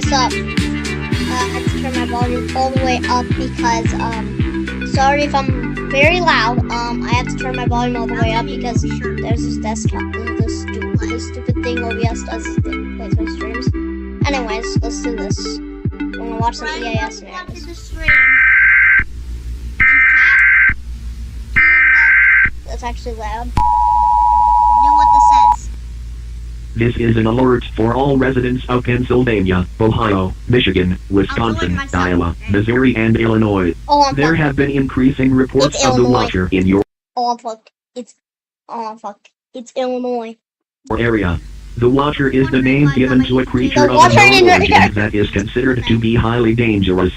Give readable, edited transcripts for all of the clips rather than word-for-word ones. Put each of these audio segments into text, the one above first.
what's up? I had to turn my volume all the way up because, sorry if I'm very loud. I had to turn my volume all the way up because there's this desktop, this stupid thing OBS does, this thing plays my streams. Anyways, let's do this. We're gonna watch some EAS scenarios. That's actually loud. Do what this says. This is an alert for all residents of Pennsylvania, Ohio, Michigan, Wisconsin, Iowa, Missouri, and Illinois. There have been increasing reports of the Watcher in your It's Illinois. area. The Watcher is the name given to a creature of unknown origin that is considered to be highly dangerous.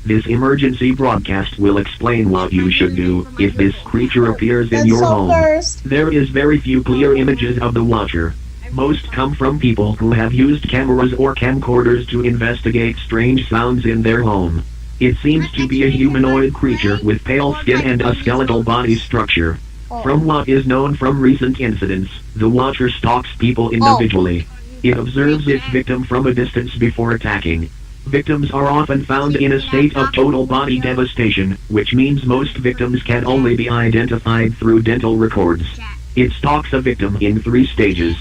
This emergency broadcast will explain what you should do if this creature appears in your home. There is very few clear images of the Watcher. Most come from people who have used cameras or camcorders to investigate strange sounds in their home. It seems to be a humanoid creature with pale skin and a skeletal body structure. From what is known from recent incidents, the Watcher stalks people individually. It observes its victim from a distance before attacking. Victims are often found in a state of total body devastation, which means most victims can only be identified through dental records. It stalks a victim in 3 stages.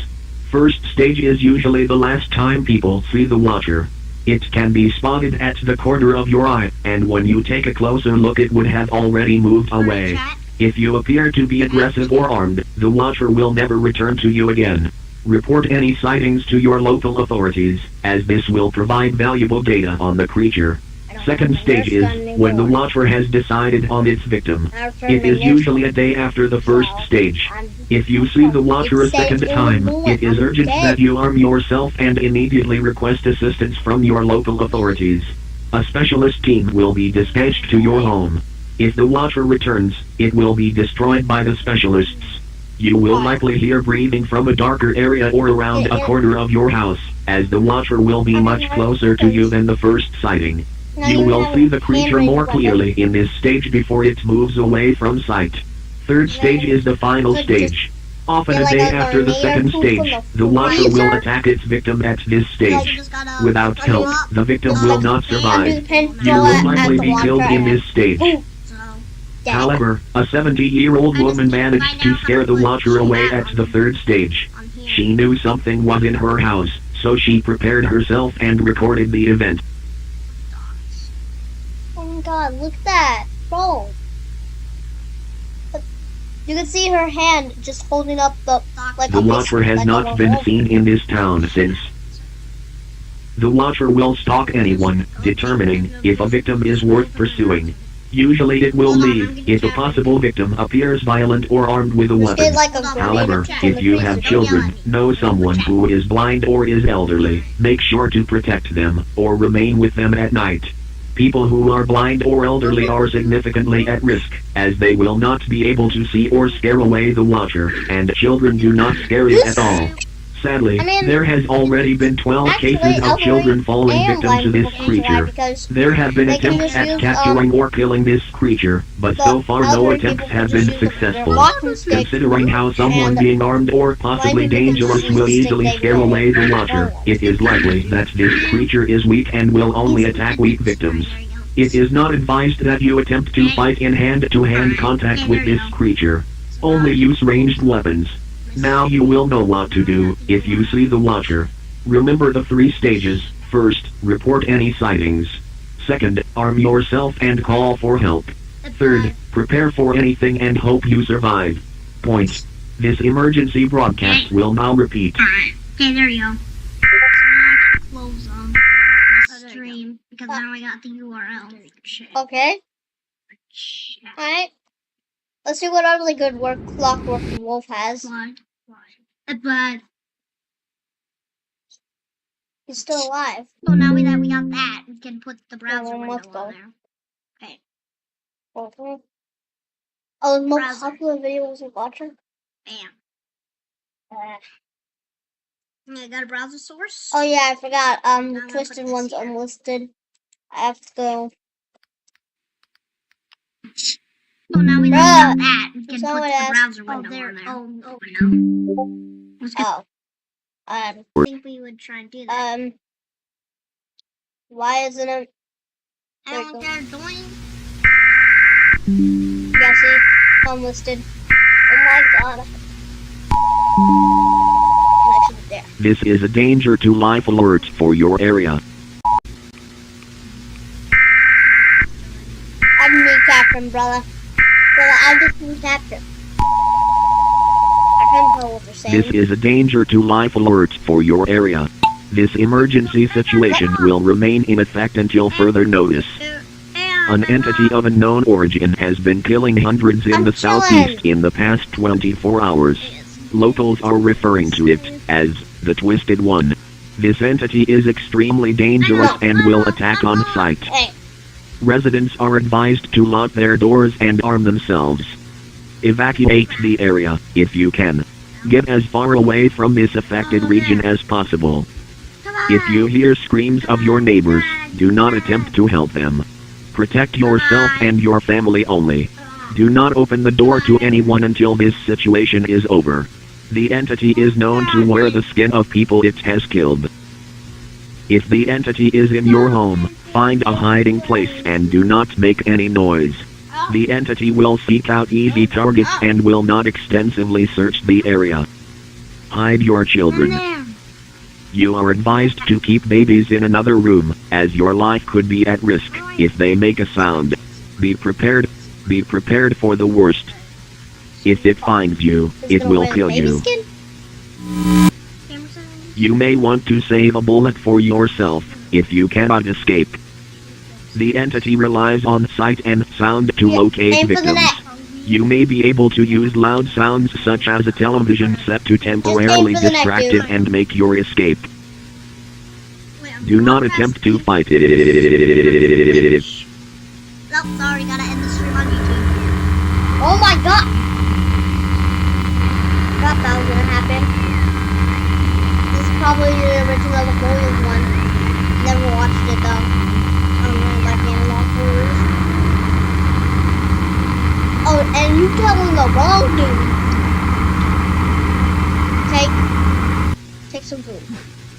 First stage is usually the last time people see the Watcher. It can be spotted at the corner of your eye, and when you take a closer look it would have already moved away. If you appear to be aggressive or armed, the Watcher will never return to you again. Report any sightings to your local authorities, as this will provide valuable data on the creature. Second stage is when the Watcher has decided on its victim. It is usually a day after the first stage. If you see the Watcher a second time, it is urgent that you arm yourself and immediately request assistance from your local authorities. A specialist team will be dispatched to your home. If the Watcher returns, it will be destroyed by the specialists. You will likely hear breathing from a darker area or around a corner of your house, as the Watcher will be much closer to you than the first sighting. You will see the creature more clearly in this stage before it moves away from sight. Third stage is the final stage. Often a day after the second stage, the Watcher will attack its victim at this stage. Without help, the victim will not survive. You will likely be killed in this stage. However, a 70-year-old woman managed to scare the Watcher away at the third stage. She knew something was in her house, so she prepared herself and recorded the event. Oh my god, look at that. Bro. You can see her hand just holding up the... The Watcher has not been seen in this town since. The Watcher will stalk anyone, determining if a victim is worth pursuing. Usually it will leave if a possible victim appears violent or armed with a weapon. However, if you have children, know someone who is blind or is elderly, make sure to protect them, or remain with them at night. People who are blind or elderly are significantly at risk, as they will not be able to see or scare away the Watcher, and children do not scare it at all. Sadly, there has already been 12 cases of children falling victim to this creature. There have been attempts at capturing or killing this creature, but so far no attempts have been successful. Considering how someone being armed or possibly dangerous will easily scare away the Watcher, it is likely that this creature is weak and will only attack weak victims. It is not advised that you attempt to fight in hand-to-hand contact with this creature. Only use ranged weapons. Now you will know what to do if you see the Watcher. Remember the 3 stages. First, report any sightings. Second, arm yourself and call for help. Third, prepare for anything and hope you survive. Point. This emergency broadcast will now repeat. Okay, there you go. Close the stream because now I got the URL. Okay. Alright. Let's see what Utterly Good Clockwork Wolf has. But he's still alive. So now that we got that, we can put the browser window on there. Okay. Oh, the most popular videos you're watching? Bam. I got a browser source. Oh yeah, I forgot. Twisted one's unlisted. I have to go. So now we got that, we can put the browser window on there. Oh. I think we would try and do that. Why isn't it? I don't care, join. Yeah, see? Unlisted. Oh my god. Connection is there. This is a danger to life alert for your area. I've kneecapped him, brother. Brother, I just kneecapped him. I can't tell what they're saying. This is a danger to life alert for your area. This emergency situation will remain in effect until further notice. An entity of unknown origin has been killing hundreds in the southeast in the past 24 hours. Locals are referring to it as the Twisted One. This entity is extremely dangerous and will attack on sight. Hey, Residents are advised to lock their doors and arm themselves. Evacuate the area, if you can. Get as far away from this affected region as possible. If you hear screams of your neighbors, do not attempt to help them. Protect yourself and your family only. Do not open the door to anyone until this situation is over. The entity is known to wear the skin of people it has killed. If the entity is in your home, find a hiding place and do not make any noise. The entity will seek out easy targets and will not extensively search the area. Hide your children. You are advised to keep babies in another room, as your life could be at risk if they make a sound. Be prepared for the worst. If it finds you, it will kill you. You may want to save a bullet for yourself, if you cannot escape. The entity relies on sight and sound to locate victims. You may be able to use loud sounds such as a television set to temporarily distract it and make your escape. Do not attempt to fight it. Oh, sorry, gotta end the stream on YouTube. oh my god! Thought that was gonna happen. This is probably the original Napoleon one. Never watched it though. I don't know, like analog movies. Oh, and you telling the wrong dude. Take some food.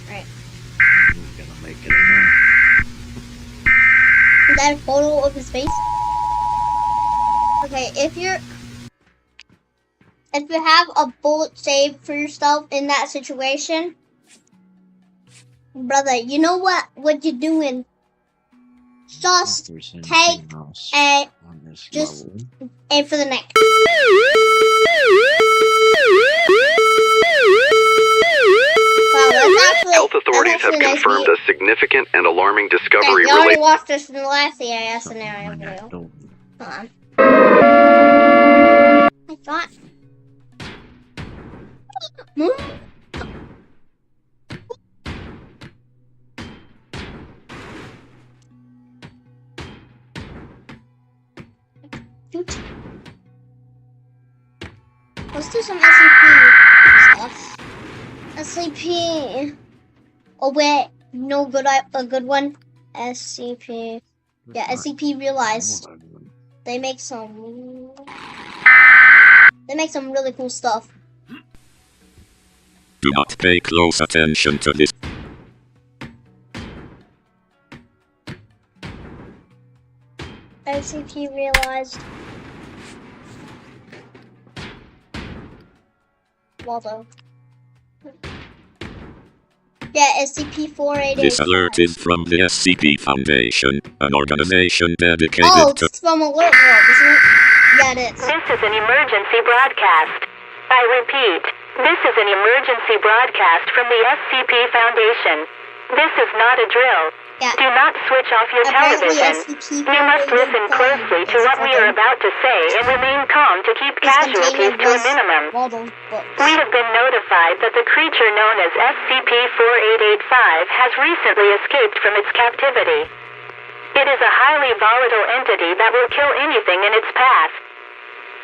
Right. Is that a photo of his face? Okay, if you have a bullet saved for yourself in that situation, brother, you know what you're doing? Just take a just aim for the neck. Wow, that's actually, Health authorities that's have actually nice confirmed a significant and alarming discovery you already related. watched this in the last CIS scenario video. Hold on. I thought. Let's do some SCP stuff. SCP. Oh wait, no good. A good one. SCP. Yeah, SCP realized they make some. They make some really cool stuff. Do not pay close attention to this. SCP realized. Waldo. Yeah, SCP-488. This alert is from the SCP Foundation, an organization dedicated Oh, to... it's from Alert World, isn't it? Yeah, it is. This is an emergency broadcast. I repeat, this is an emergency broadcast from the SCP Foundation. This is not a drill. Yeah. Do not switch off your Apparently television. SCP-488 You must listen closely to what we are about to say and remain calm to keep casualties to a minimum. Waldo books. We have been notified that the creature known as SCP-4885 has recently escaped from its captivity. It is a highly volatile entity that will kill anything in its path.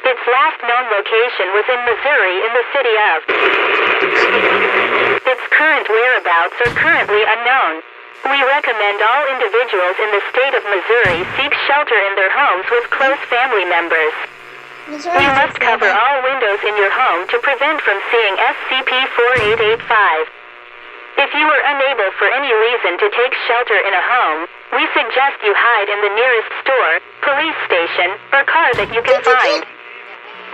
Its last known location was in Missouri in the city of... Its current whereabouts are currently unknown. We recommend all individuals in the state of Missouri seek shelter in their homes with close family members. You must cover all windows in your home to prevent from seeing SCP-4885. If you are unable for any reason to take shelter in a home, we suggest you hide in the nearest store, police station, or car that you can find.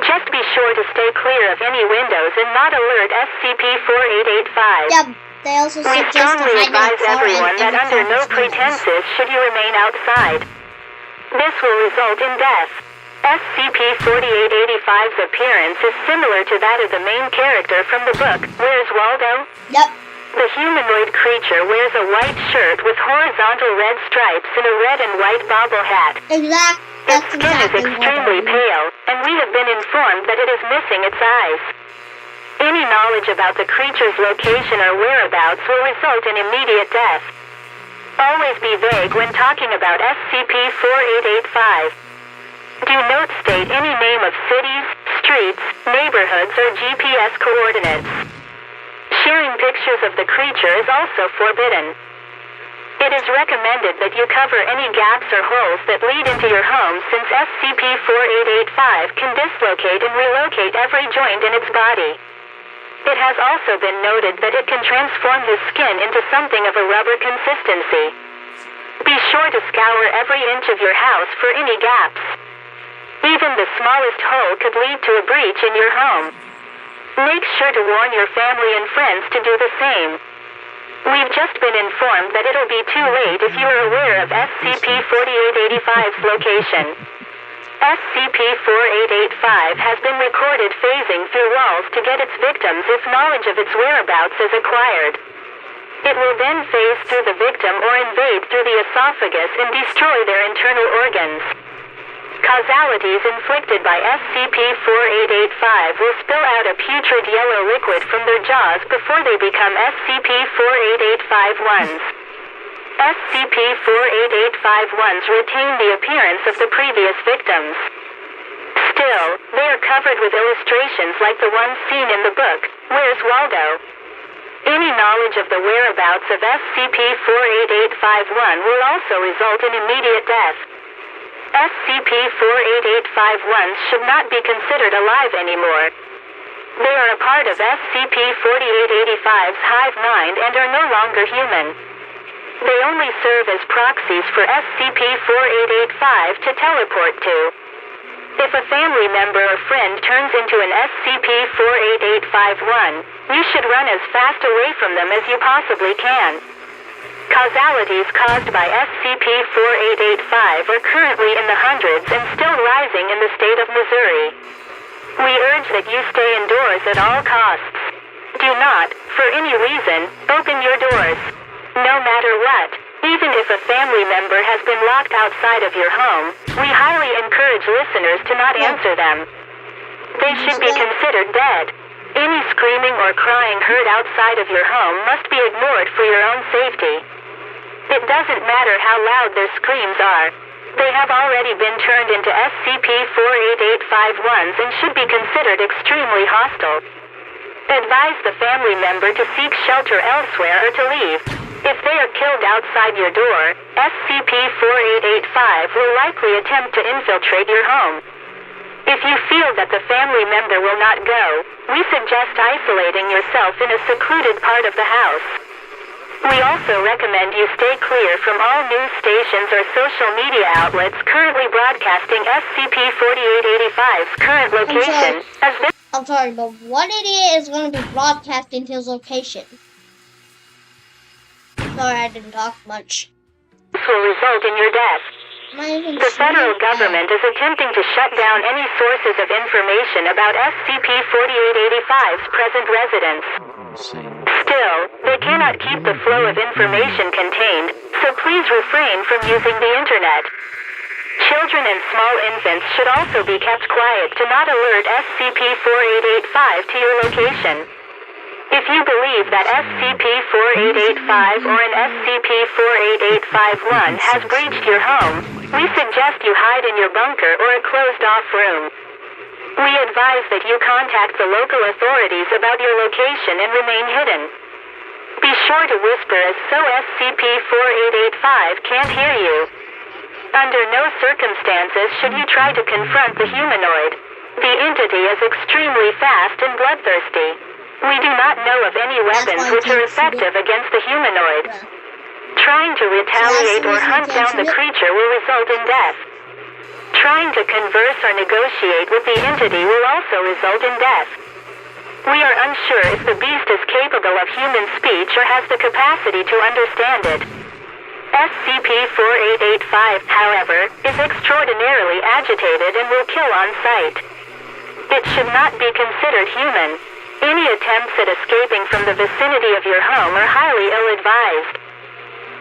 Just be sure to stay clear of any windows and not alert SCP-4885. Yeah, they also We suggest to strongly hide in a advise car everyone and that in under the no car's windows. pretenses should you remain outside. This will result in death. SCP-4885's appearance is similar to that of the main character from the book, Where's Waldo? Yep. The humanoid creature wears a white shirt with horizontal red stripes and a red and white bobble hat. Its Its skin is exactly extremely what pale, and we have been informed that it is missing its eyes. Any knowledge about the creature's location or whereabouts will result in immediate death. Always be vague when talking about SCP-4885. Do not state any name of cities, streets, neighborhoods, or GPS coordinates. Sharing pictures of the creature is also forbidden. It is recommended that you cover any gaps or holes that lead into your home since SCP-4885 can dislocate and relocate every joint in its body. It has also been noted that it can transform his skin into something of a rubber consistency. Be sure to scour every inch of your house for any gaps. Even the smallest hole could lead to a breach in your home. Make sure to warn your family and friends to do the same. We've just been informed that it'll be too late if you are aware of SCP-4885's location. SCP-4885 has been recorded phasing through walls to get its victims if knowledge of its whereabouts is acquired. It will then phase through the victim or invade through the esophagus and destroy their internal organs. Causalities inflicted by SCP-4885 will spill out a putrid yellow liquid from their jaws before they become SCP-4885-1s. SCP-4885-1s retain the appearance of the previous victims. Still, they are covered with illustrations like the ones seen in the book, Where's Waldo? Any knowledge of the whereabouts of SCP-4885-1 will also result in immediate death. SCP-4885-1s should not be considered alive anymore. They are a part of SCP-4885's hive mind and are no longer human. They only serve as proxies for SCP-4885 to teleport to. If a family member or friend turns into an SCP-4885-1, you should run as fast away from them as you possibly can. Causalities caused by SCP-4885 are currently in the hundreds and still rising in the state of Missouri. We urge that you stay indoors at all costs. Do not, for any reason, open your doors. No matter what, even if a family member has been locked outside of your home, we highly encourage listeners to not answer them. They should be considered dead. Any screaming or crying heard outside of your home must be ignored for your own safety. It doesn't matter how loud their screams are. They have already been turned into SCP-4885-1s and should be considered extremely hostile. Advise the family member to seek shelter elsewhere or to leave. If they are killed outside your door, SCP-4885 will likely attempt to infiltrate your home. If you feel that the family member will not go, we suggest isolating yourself in a secluded part of the house. We also recommend you stay clear from all news stations or social media outlets currently broadcasting SCP-4885's current location, as this I'm sorry, but what idiot is going to be broadcasting his location? Sorry, I didn't talk much. will result in your death. The federal government is attempting to shut down any sources of information about SCP-4885's present residence. Still, they cannot keep the flow of information contained, so please refrain from using the internet. Children and small infants should also be kept quiet to not alert SCP-4885 to your location. If you believe that SCP-4885 or an SCP-48851 has breached your home, we suggest you hide in your bunker or a closed-off room. We advise that you contact the local authorities about your location and remain hidden. Be sure to whisper so SCP-4885 can't hear you. Under no circumstances should you try to confront the humanoid. The entity is extremely fast and bloodthirsty. We do not know of any weapons why which are you can't shoot effective against the humanoid. Yeah. Trying to retaliate or reason you hunt can't down the shoot it. creature will result in death. Trying to converse or negotiate with the entity will also result in death. We are unsure if the beast is capable of human speech or has the capacity to understand it. SCP-4885, however, is extraordinarily agitated and will kill on sight. It should not be considered human. Any attempts at escaping from the vicinity of your home are highly ill-advised.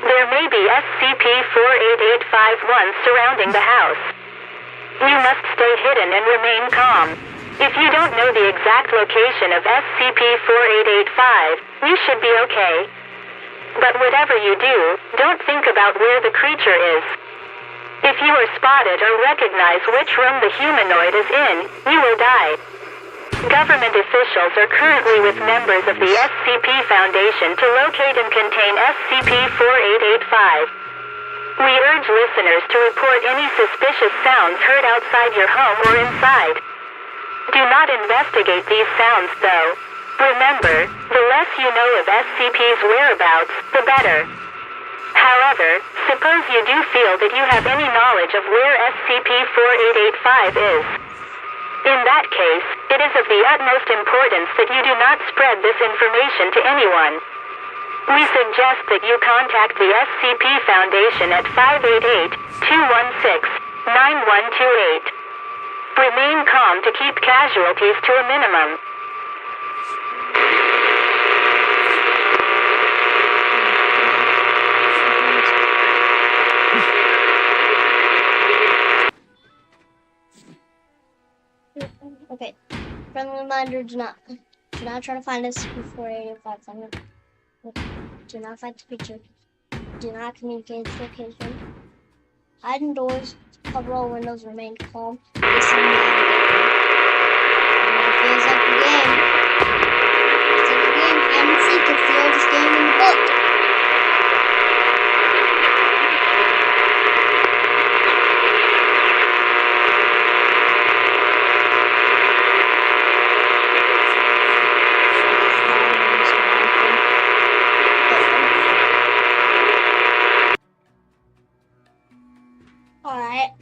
There may be SCP-48851 surrounding the house. You must stay hidden and remain calm. If you don't know the exact location of SCP-4885, you should be okay. But whatever you do, don't think about where the creature is. If you are spotted or recognize which room the humanoid is in, you will die. Government officials are currently with members of the SCP Foundation to locate and contain SCP-4885. We urge listeners to report any suspicious sounds heard outside your home or inside. Do not investigate these sounds, though. Remember, the less you know of SCP's whereabouts, the better. However, suppose you do feel that you have any knowledge of where SCP-4885 is. In that case, it is of the utmost importance that you do not spread this information to anyone. We suggest that you contact the SCP Foundation at 588-216-9128. Remain calm to keep casualties to a minimum. Okay. Friendly reminder, do not try to find us before 8:05. Do not fight the creature. Do not communicate its location. Hide indoors. Cover all windows. Remain calm. Listen. Feels like a game. It's like a game. Hide and seek. It's the oldest game in the book. Alright.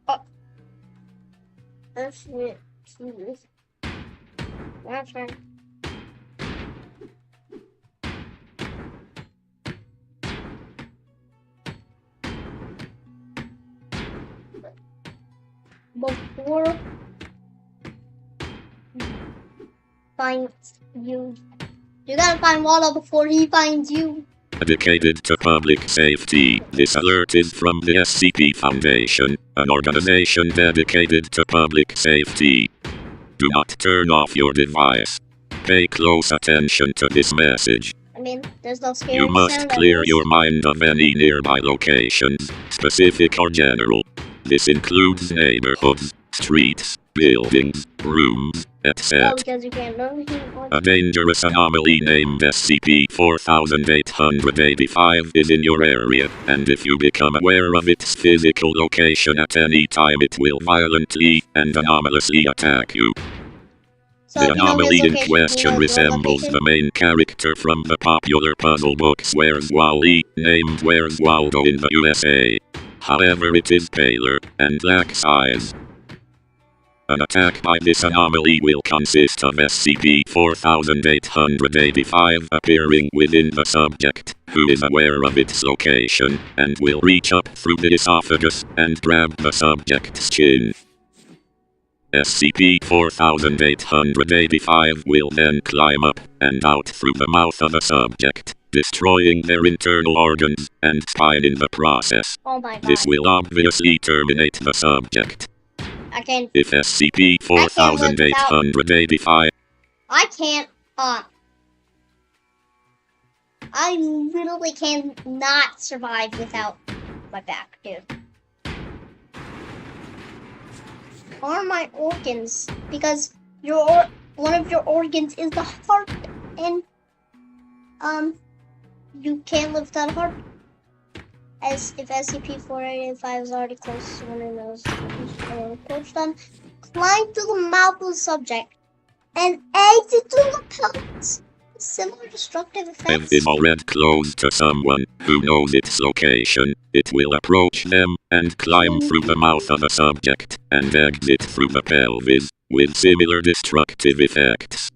Oh. That's it. That's right. Before finds you. You gotta find Waldo before he finds you. Dedicated to public safety. This alert is from the SCP Foundation, an organization dedicated to public safety. Do not turn off your device. Pay close attention to this message. I mean, there's no scary You must sound clear always. your mind of any nearby locations, specific or general. This includes neighborhoods, streets, buildings, rooms, etc. Oh, because you can't know anything. A dangerous anomaly named SCP-4885 is in your area, and if you become aware of its physical location at any time, it will violently and anomalously attack you. So The if you know anomaly his in location, question you know his resembles location. the main character from the popular puzzle books Where's Wally, named Where's Waldo in the USA. However, it is paler and lacks eyes. An attack by this anomaly will consist of SCP-4885 appearing within the subject, who is aware of its location, and will reach up through the esophagus and grab the subject's chin. SCP-4885 will then climb up and out through the mouth of the subject, destroying their internal organs and spine in the process. Oh my god. This will obviously terminate the subject. I can't. If SCP-4885 I can't. I literally cannot survive without my back, dude. Or my organs, because one of your organs is the heart, and you can't live without a heart. As if SCP-4885 is already close to one of those approach them, climb to the mouth of the subject and exit through the pellets. Similar destructive If effects. is already close to someone who knows its location, it will approach them and climb through the mouth of a subject and exit through the pelvis, with similar destructive effects.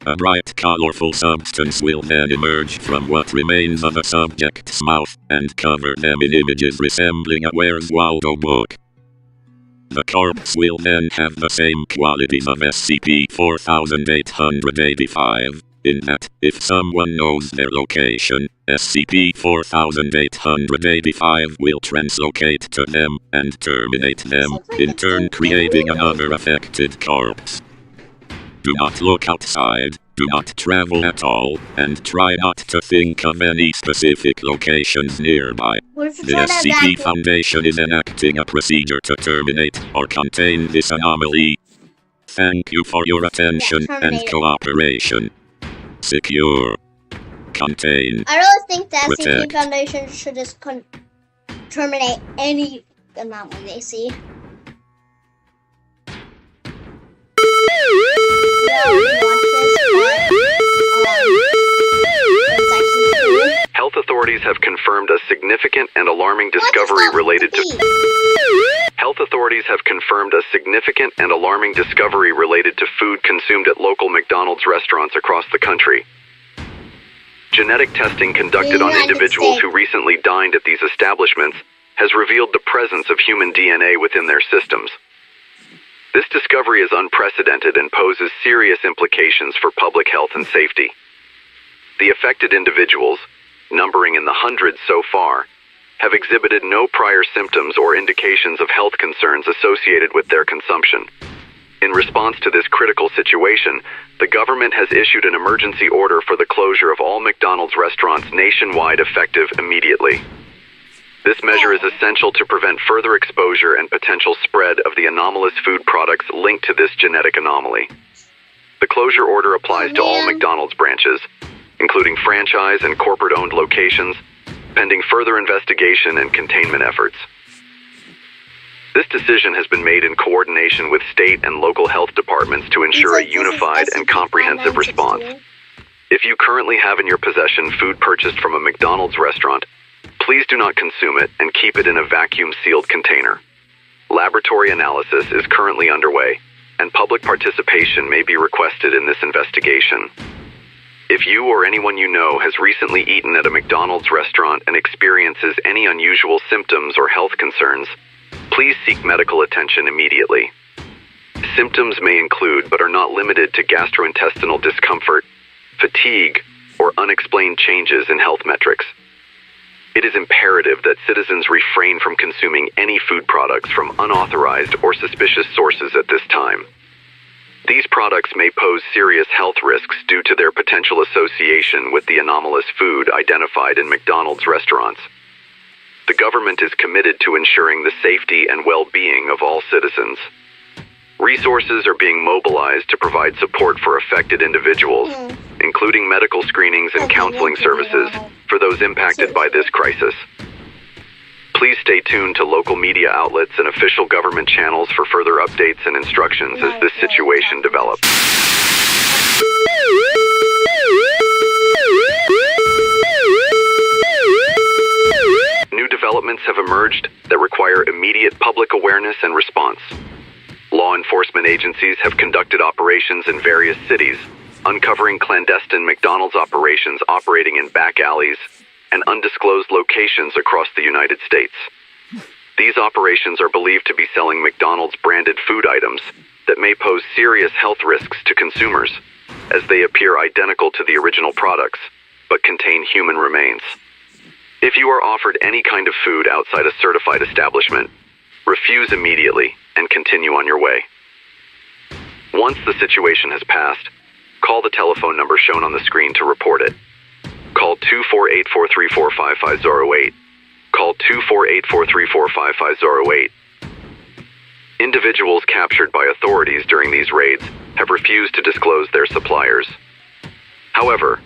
A bright, colorful substance will then emerge from what remains of a subject's mouth and cover them in images resembling a Where's Waldo book. The corpse will then have the same qualities of SCP-4885, in that, if someone knows their location, SCP-4885 will translocate to them and terminate them, in turn creating another affected corpse. Do not look outside, do not travel at all, and try not to think of any specific locations nearby. What if you The try to SCP evacuate? Foundation is enacting a procedure to terminate or contain this anomaly. Thank you for your attention Yeah, and terminate it. cooperation. Secure. Contain. I really think the SCP Protect. Foundation should just terminate any anomaly they see. Health authorities have confirmed a significant and alarming discovery related to Health authorities have confirmed a significant and alarming discovery related to food consumed at local McDonald's restaurants across the country. Genetic testing conducted on United individuals States. who recently dined at these establishments has revealed the presence of human DNA within their systems. This discovery is unprecedented and poses serious implications for public health and safety. The affected individuals, numbering in the hundreds so far, have exhibited no prior symptoms or indications of health concerns associated with their consumption. In response to this critical situation, the government has issued an emergency order for the closure of all McDonald's restaurants nationwide effective immediately. This measure is essential to prevent further exposure and potential spread of the anomalous food products linked to this genetic anomaly. The closure order applies to all McDonald's branches, including franchise and corporate-owned locations, pending further investigation and containment efforts. This decision has been made in coordination with state and local health departments to ensure a unified and comprehensive response. If you currently have in your possession food purchased from a McDonald's restaurant, please do not consume it and keep it in a vacuum-sealed container. Laboratory analysis is currently underway, and public participation may be requested in this investigation. If you or anyone you know has recently eaten at a McDonald's restaurant and experiences any unusual symptoms or health concerns, please seek medical attention immediately. Symptoms may include, but are not limited to, gastrointestinal discomfort, fatigue, or unexplained changes in health metrics. It is imperative that citizens refrain from consuming any food products from unauthorized or suspicious sources at this time. These products may pose serious health risks due to their potential association with the anomalous food identified in McDonald's restaurants. The government is committed to ensuring the safety and well-being of all citizens. Resources are being mobilized to provide support for affected individuals, including medical screenings and counseling services for those impacted by this crisis. Please stay tuned to local media outlets and official government channels for further updates and instructions as this situation develops. New developments have emerged that require immediate public awareness and response. Law enforcement agencies have conducted operations in various cities, uncovering clandestine McDonald's operations operating in back alleys and undisclosed locations across the United States. These operations are believed to be selling McDonald's branded food items that may pose serious health risks to consumers, as they appear identical to the original products, but contain human remains. If you are offered any kind of food outside a certified establishment, refuse immediately and continue on your way. Once the situation has passed, call the telephone number shown on the screen to report it. Call 248-434-5508. Call 248-434-5508. Individuals captured by authorities during these raids have refused to disclose their suppliers. However,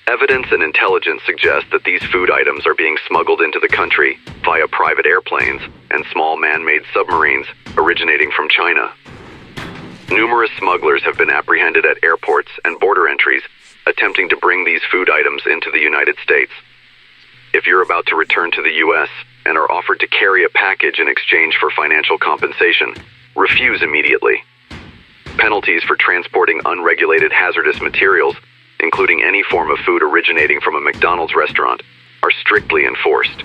Evidence and intelligence suggest that these food items are being smuggled into the country via private airplanes and small man-made submarines originating from China. Numerous smugglers have been apprehended at airports and border entries attempting to bring these food items into the United States. If you're about to return to the U.S. and are offered to carry a package in exchange for financial compensation, refuse immediately. Penalties for transporting unregulated hazardous materials, including any form of food originating from a McDonald's restaurant, are strictly enforced.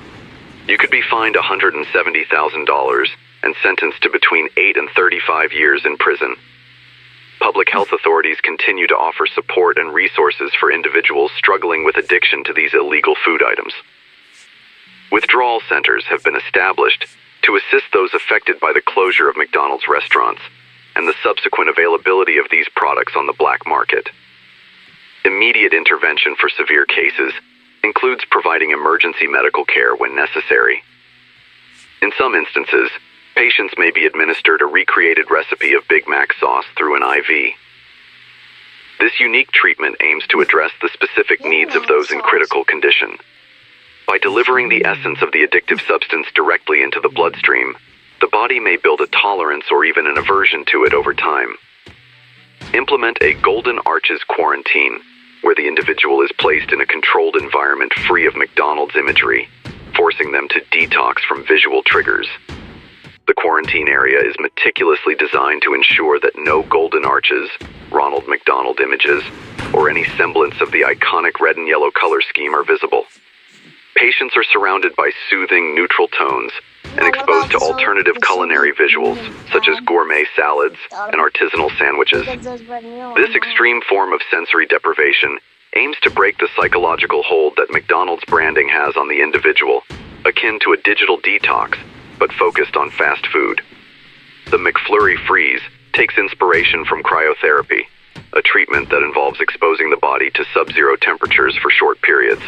You could be fined $170,000 and sentenced to between 8 and 35 years in prison. Public health authorities continue to offer support and resources for individuals struggling with addiction to these illegal food items. Withdrawal centers have been established to assist those affected by the closure of McDonald's restaurants and the subsequent availability of these products on the black market. Immediate intervention for severe cases includes providing emergency medical care when necessary. In some instances, patients may be administered a recreated recipe of Big Mac sauce through an IV. This unique treatment aims to address the specific needs of those in critical condition. By delivering the essence of the addictive substance directly into the bloodstream, the body may build a tolerance or even an aversion to it over time. Implement a Golden Arches quarantine, where the individual is placed in a controlled environment free of McDonald's imagery, forcing them to detox from visual triggers. The quarantine area is meticulously designed to ensure that no Golden Arches, Ronald McDonald images, or any semblance of the iconic red and yellow color scheme are visible. Patients are surrounded by soothing, neutral tones and exposed to alternative culinary visuals, such as gourmet salads and artisanal sandwiches. This extreme form of sensory deprivation aims to break the psychological hold that McDonald's branding has on the individual, akin to a digital detox, but focused on fast food. The McFlurry Freeze takes inspiration from cryotherapy, a treatment that involves exposing the body to sub-zero temperatures for short periods.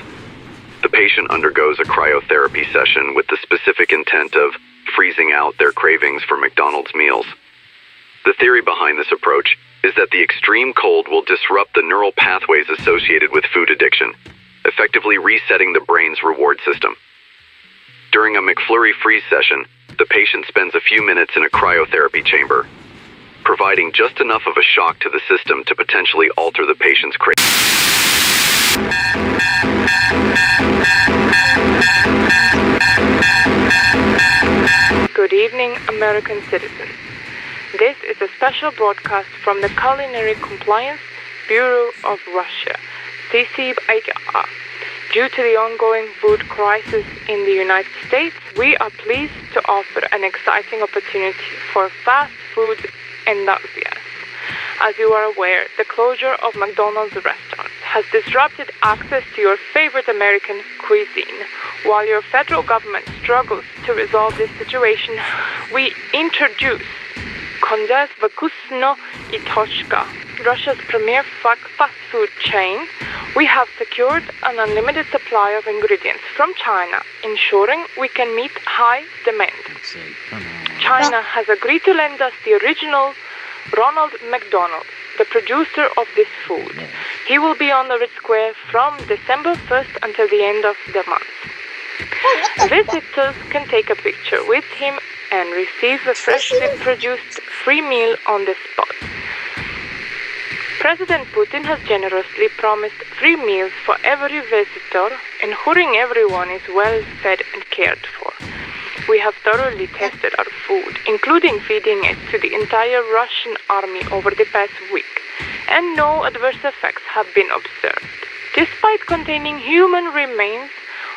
The patient undergoes a cryotherapy session with the specific intent of freezing out their cravings for McDonald's meals. The theory behind this approach is that the extreme cold will disrupt the neural pathways associated with food addiction, effectively resetting the brain's reward system. During a McFlurry freeze session, the patient spends a few minutes in a cryotherapy chamber, providing just enough of a shock to the system to potentially alter the patient's cravings. Good evening, American citizens. This is a special broadcast from the Culinary Compliance Bureau of Russia, CCBA. Due to the ongoing food crisis in the United States, we are pleased to offer an exciting opportunity for fast food enthusiasts. As you are aware, the closure of McDonald's restaurants has disrupted access to your favorite American cuisine. While your federal government struggles to resolve this situation, we introduce Kondaz Vkusno Itoshka, Russia's premier fast food chain. We have secured an unlimited supply of ingredients from China, ensuring we can meet high demand. China has agreed to lend us the original Ronald McDonald, the producer of this food. He will be on the Red Square from December 1st until the end of the month. Visitors can take a picture with him and receive a freshly produced free meal on the spot. President Putin has generously promised free meals for every visitor, ensuring everyone is well fed and cared for. We have thoroughly tested our food, including feeding it to the entire Russian army over the past week, and no adverse effects have been observed. Despite containing human remains,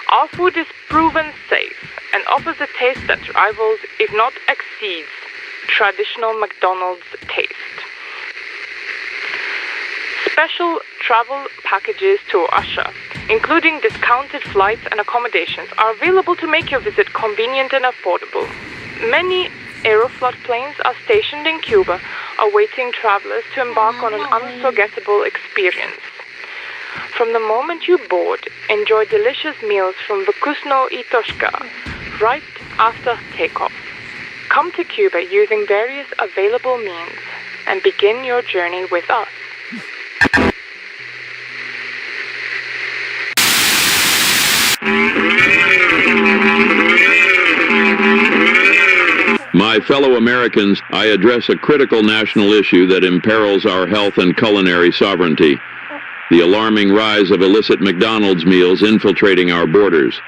our food is proven safe and offers a taste that rivals, if not exceeds, traditional McDonald's taste. Special travel packages to Russia, including discounted flights and accommodations, are available to make your visit convenient and affordable. Many Aeroflot planes are stationed in Cuba, awaiting travelers to embark on an unforgettable experience. From the moment you board, enjoy delicious meals from Vkusno Itoshka right after takeoff. Come to Cuba using various available means and begin your journey with us. my fellow Americans, I address a critical national issue that imperils our health and culinary sovereignty. The alarming rise of illicit McDonald's meals infiltrating our borders.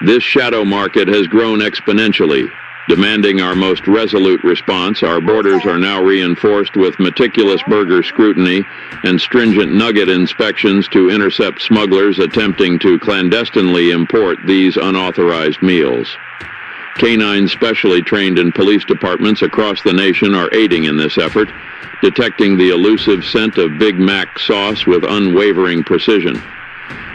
This shadow market has grown exponentially. Demanding our most resolute response, our borders are now reinforced with meticulous burger scrutiny and stringent nugget inspections to intercept smugglers attempting to clandestinely import these unauthorized meals. Canines specially trained in police departments across the nation are aiding in this effort, detecting the elusive scent of Big Mac sauce with unwavering precision.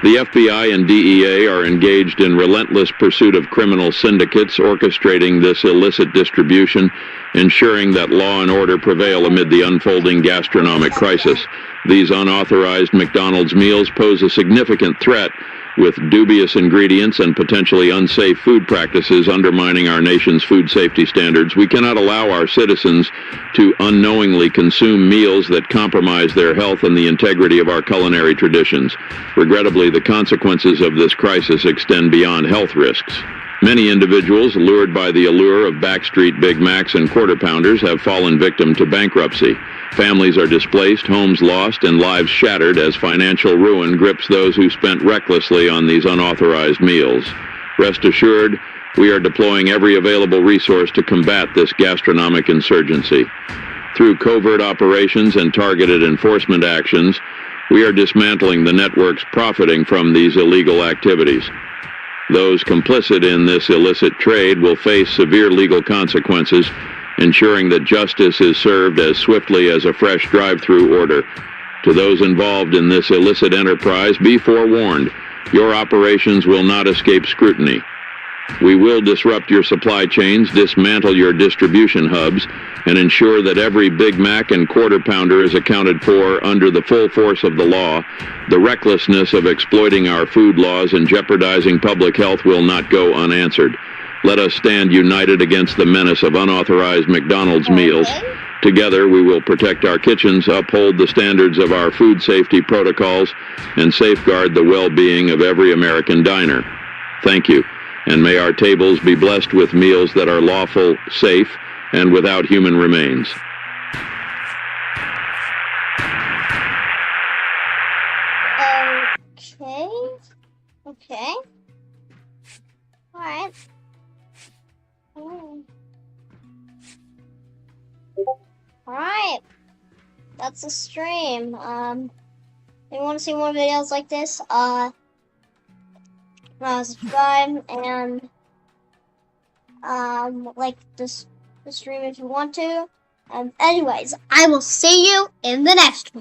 The FBI and DEA are engaged in relentless pursuit of criminal syndicates orchestrating this illicit distribution, ensuring that law and order prevail amid the unfolding gastronomic crisis. These unauthorized McDonald's meals pose a significant threat, with dubious ingredients and potentially unsafe food practices undermining our nation's food safety standards. We cannot allow our citizens to unknowingly consume meals that compromise their health and the integrity of our culinary traditions. Regrettably, the consequences of this crisis extend beyond health risks. Many individuals, lured by the allure of backstreet Big Macs and Quarter Pounders, have fallen victim to bankruptcy. Families are displaced, homes lost, and lives shattered as financial ruin grips those who spent recklessly on these unauthorized meals. Rest assured, we are deploying every available resource to combat this gastronomic insurgency. Through covert operations and targeted enforcement actions, we are dismantling the networks profiting from these illegal activities. Those complicit in this illicit trade will face severe legal consequences, ensuring that justice is served as swiftly as a fresh drive-through order. To those involved in this illicit enterprise, be forewarned, your operations will not escape scrutiny. We will disrupt your supply chains, dismantle your distribution hubs, and ensure that every Big Mac and Quarter Pounder is accounted for under the full force of the law. The recklessness of exploiting our food laws and jeopardizing public health will not go unanswered. Let us stand united against the menace of unauthorized McDonald's meals. Together, we will protect our kitchens, uphold the standards of our food safety protocols, and safeguard the well-being of every American diner. Thank you, and may our tables be blessed with meals that are lawful, safe, and without human remains. Okay. Alright. Alright. That's the stream. If you want to see more videos like this, subscribe and like the stream if you want to. Anyways, I will see you in the next one.